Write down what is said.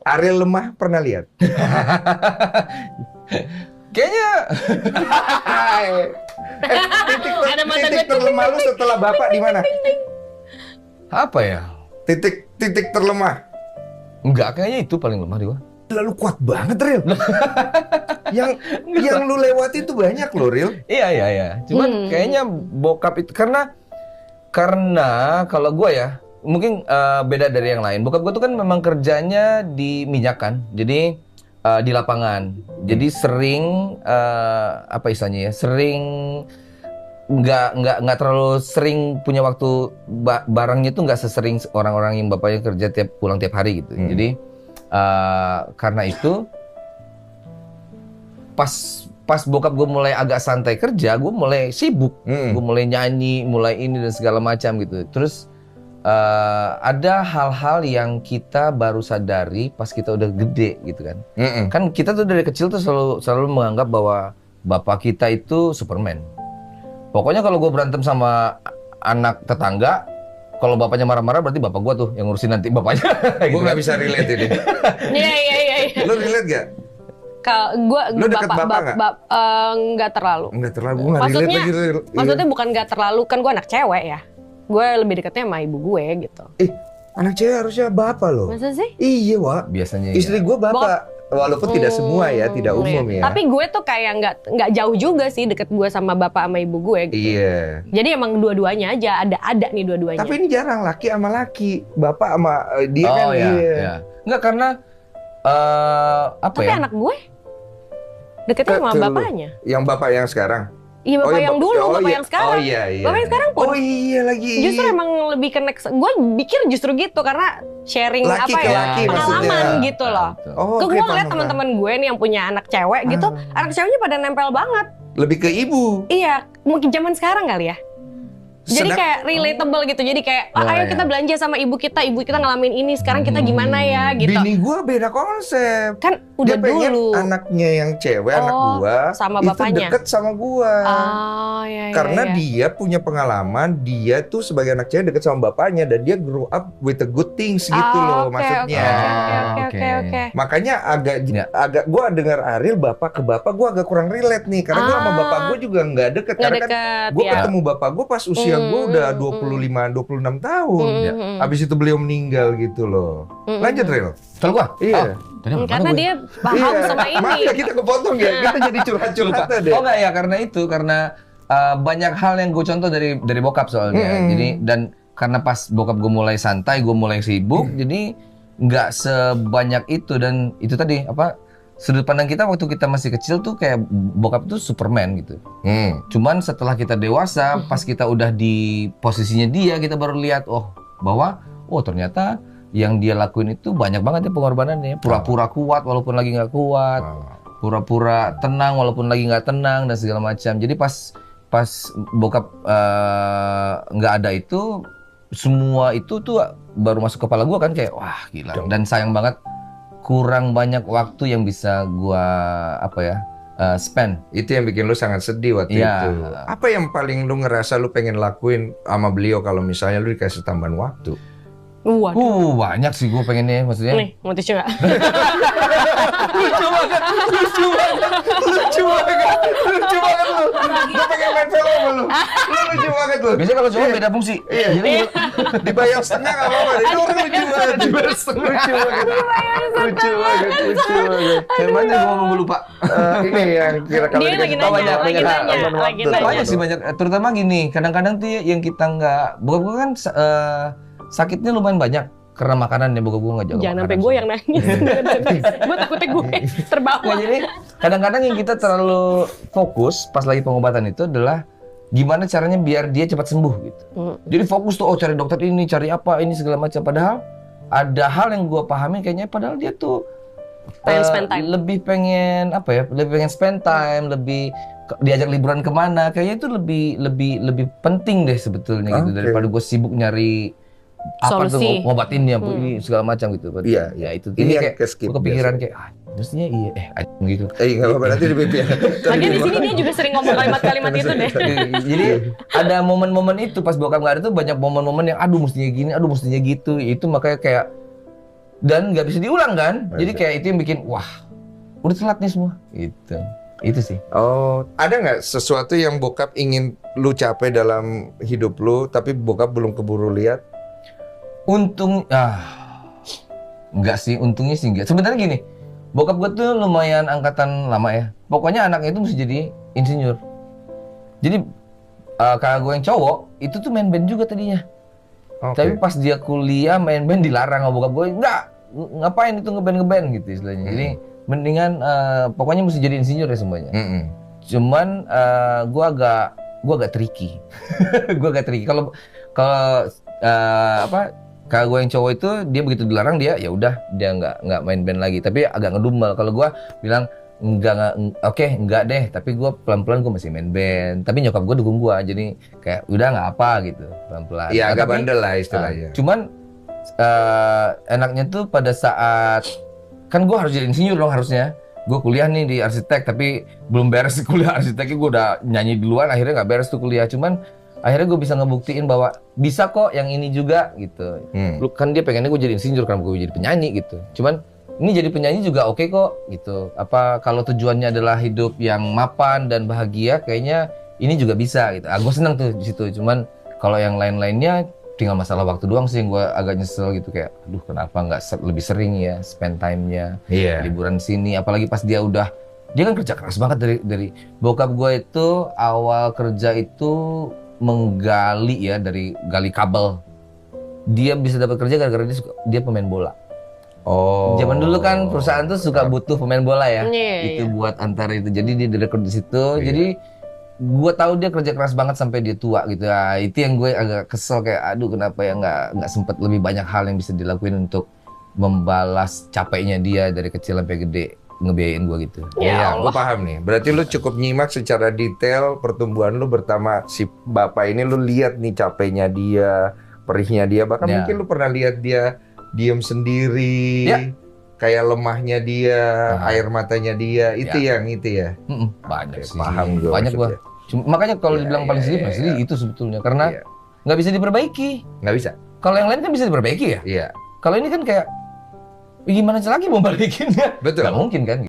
Ariel lemah pernah lihat? Kayaknya titik terlemah lu setelah bapak di mana? apa ya? Titik terlemah. Enggak, kayaknya itu paling lemah dia. Lalu kuat banget, Ril. yang lu lewati itu banyak loh, Ril. Iya. Cuman kayaknya bokap itu karena kalau gue ya mungkin beda dari yang lain. Bokap gue tuh kan memang kerjanya di minyak kan, jadi di lapangan. Jadi sering apa istilahnya ya? Sering nggak terlalu sering punya waktu barangnya tuh nggak sesering orang-orang yang bapaknya kerja pulang tiap hari gitu. Jadi karena itu pas bokap gue mulai agak santai kerja, gue mulai sibuk, gue mulai nyanyi, mulai ini dan segala macam gitu. Terus ada hal-hal yang kita baru sadari pas kita udah gede gitu kan. Kan kita tuh dari kecil tuh selalu menganggap bahwa bapak kita itu Superman. Pokoknya kalau gue berantem sama anak tetangga, kalau bapaknya marah-marah berarti bapak gue tuh yang ngurusin nanti bapaknya. Gue nggak bisa relate ini. Iya. Lu relate gak? Lu deket bapak nggak? Nggak terlalu. Nggak terlalu, gue nggak relate lagi. Maksudnya bukan nggak terlalu, kan gue anak cewek ya. Gue lebih deketnya sama ibu gue gitu. Anak cewek harusnya bapak loh. Masa sih? Iya, Wak. Biasanya istri gue bapak. Walaupun tidak semua ya, tidak umum ya. Tapi gue tuh kayak nggak jauh juga sih deket gue sama bapak sama ibu gue gitu. Iya. Jadi emang dua-duanya aja, ada nih dua-duanya. Tapi ini jarang laki sama laki, bapak sama dia kan. Iya. Enggak karena apa Tapi ya? anak gue deketnya sama bapaknya. Yang bapak yang sekarang? Iya bapak yang dulu, bapak yang sekarang. Oh iya. Bapak yang sekarang pun. Oh iya lagi. Justru emang lebih connect. Gue pikir justru gitu karena sharing laki apa ke ya laki pengalaman maksudnya. gitu loh. Oh, Gue ngeliat teman-teman gue nih yang punya anak cewek gitu, anak ceweknya pada nempel banget. Lebih ke ibu. Iya, mungkin zaman sekarang kali ya. Jadi kayak relatable gitu. Jadi kayak, ayo kita belanja sama ibu kita ngalamin ini. Sekarang kita gimana ya gitu. Bini gue beda konsep. Kan udah dia pengen dulu. anaknya yang cewek, anak gue sama itu bapaknya. deket sama gue. Iya. Karena dia punya pengalaman, dia tuh sebagai anak cewek deket sama bapaknya dan dia grow up with the good things gitu loh maksudnya. Oke. Makanya agak gue dengar Ariel bapak ke bapak gue agak kurang relate nih karena gue sama bapak gue juga nggak deket karena kan gue ketemu bapak gue pas usia gue udah 25-26 tahun. Abis itu beliau meninggal gitu loh. Lanjut Ril. Kalau gua? Iya. Karena dia paham sama ini. Maaf ya kita kepotong ya. Kita jadi curhat-curhatan deh. Oh enggak ya, karena banyak hal yang gue contoh dari bokap soalnya. Jadi dan karena pas bokap gue mulai santai, gue mulai sibuk, jadi nggak sebanyak itu dan itu tadi apa? Sudut pandang kita waktu kita masih kecil tuh kayak bokap tuh Superman gitu. Cuman setelah kita dewasa, pas kita udah di posisinya dia, kita baru lihat bahwa ternyata yang dia lakuin itu banyak banget ya pengorbanannya. Pura-pura kuat walaupun lagi nggak kuat, pura-pura tenang walaupun lagi nggak tenang dan segala macam. Jadi pas bokap nggak ada itu, semua itu tuh baru masuk kepala gua kan kayak wah gila. Dan sayang banget. Kurang banyak waktu yang bisa gua spend. Itu yang bikin lu sangat sedih waktu itu. Apa yang paling lu ngerasa lu pengen lakuin sama beliau kalau misalnya lu dikasih tambahan waktu? Banyak sih gua pengennya maksudnya. Nih, mau tisu nggak? Lucu banget lu. Gua pengen main film sama lu. Lu lucu banget lu. Biasanya kalau cowok beda fungsi. Iya. Jadi dibayar setengah nggak apa-apa. Itu orang lucu banget. Dibayar setengah. Lucu banget. Yang mana gua ngomong lupa. Ini yang kira kalau Dia lagi nanya, lagi nanya. Banyak sih banyak. Terutama gini, kadang-kadang tuh yang kita nggak, bokap gua kan sakitnya lumayan banyak karena makanan ya, bokap gue nggak jaga. Jangan sampai gue yang nangis. Gue takutnya gue terbawa. Nah, jadi kadang-kadang yang kita terlalu fokus pas lagi pengobatan itu adalah gimana caranya biar dia cepat sembuh gitu. Jadi fokus tuh cari dokter ini, cari apa ini segala macam. Padahal ada hal yang gue pahami kayaknya padahal dia tuh spend time. Lebih pengen lebih pengen spend time, lebih diajak liburan kemana. Kayaknya itu lebih penting deh sebetulnya gitu daripada gue sibuk nyari apa tuh ngobatinnya ini segala macam gitu. Iya, ya itu. Ini kayak ke-skip kepikiran kayak mestinya gitu. Nggak apa-apa nanti di BP. Lagi di sini dia juga sering ngomong kalimat-kalimat itu deh. Jadi ada momen-momen itu pas bokap nggak ada tuh banyak momen-momen yang aduh mestinya gini, aduh mestinya gitu. Itu makanya kayak dan nggak bisa diulang kan. Jadi kayak itu yang bikin wah udah telat nih semua gitu. Itu sih. Oh, ada nggak sesuatu yang bokap ingin lu capai dalam hidup lu tapi bokap belum keburu lihat? Enggak sih, untungnya sih enggak. Sebenarnya gini, bokap gue tuh lumayan angkatan lama ya. Pokoknya anaknya itu mesti jadi insinyur. Jadi kakak gue yang cowok itu tuh main band juga tadinya. Tapi pas dia kuliah main band dilarang sama bokap gue. Enggak, ngapain itu ngeband gitu istilahnya. Jadi mendingan pokoknya mesti jadi insinyur ya semuanya. Cuman gue agak tricky. Gue agak tricky. Kalau kakak gue yang cowok itu dia begitu dilarang dia ya udah dia nggak main band lagi. Tapi agak ngedumel. Kalau gue bilang enggak deh. Tapi gue pelan-pelan gue masih main band. Tapi nyokap gue dukung gue. Jadi kayak udah nggak apa gitu pelan-pelan. Iya agak bandel lah istilahnya. Cuman enaknya tuh pada saat kan gue harus jadi insinyur dong harusnya. Gue kuliah nih di arsitek tapi belum beres kuliah arsiteknya, gue udah nyanyi duluan akhirnya nggak beres tuh kuliah. Cuman akhirnya gue bisa ngebuktiin bahwa bisa kok yang ini juga gitu. Lu kan dia pengennya gue jadi insinyur karena gue jadi penyanyi gitu. Cuman ini jadi penyanyi juga oke kok gitu. Apa kalau tujuannya adalah hidup yang mapan dan bahagia kayaknya ini juga bisa gitu. Gue seneng tuh di situ. Cuman kalau yang lain-lainnya tinggal masalah waktu doang sih yang gue agak nyesel gitu kayak aduh kenapa nggak lebih sering ya spend time-nya liburan sini, apalagi pas dia kan kerja keras banget dari bokap gue itu awal kerja itu menggali ya dari gali kabel. Dia bisa dapat kerja gara-gara dia pemain bola. Zaman dulu kan perusahaan tuh suka butuh pemain bola ya. Itu buat antar itu. Jadi dia direkrut di situ. Jadi gue tahu dia kerja keras banget sampai dia tua gitu. Nah, itu yang gue agak kesel kayak aduh kenapa ya nggak sempet lebih banyak hal yang bisa dilakuin untuk membalas capeknya dia dari kecil sampai gede ngebiayain gue gitu. Iya, gue paham nih. Berarti lu cukup nyimak secara detail pertumbuhan lu bersama si bapak ini. Lu lihat nih capeknya dia, perihnya dia. Bahkan mungkin lu pernah lihat dia diem sendiri. Kayak lemahnya dia, air matanya dia, itu yang itu ya. Banyak sih. Paham gue. Banyak gue. Makanya kalau dibilang paling sedih itu sebetulnya karena nggak bisa diperbaiki. Nggak bisa. Kalau yang lain kan bisa diperbaiki ya. Iya. Kalau ini kan kayak gimana lagi mau balikinnya? Betul. Nggak mungkin kan.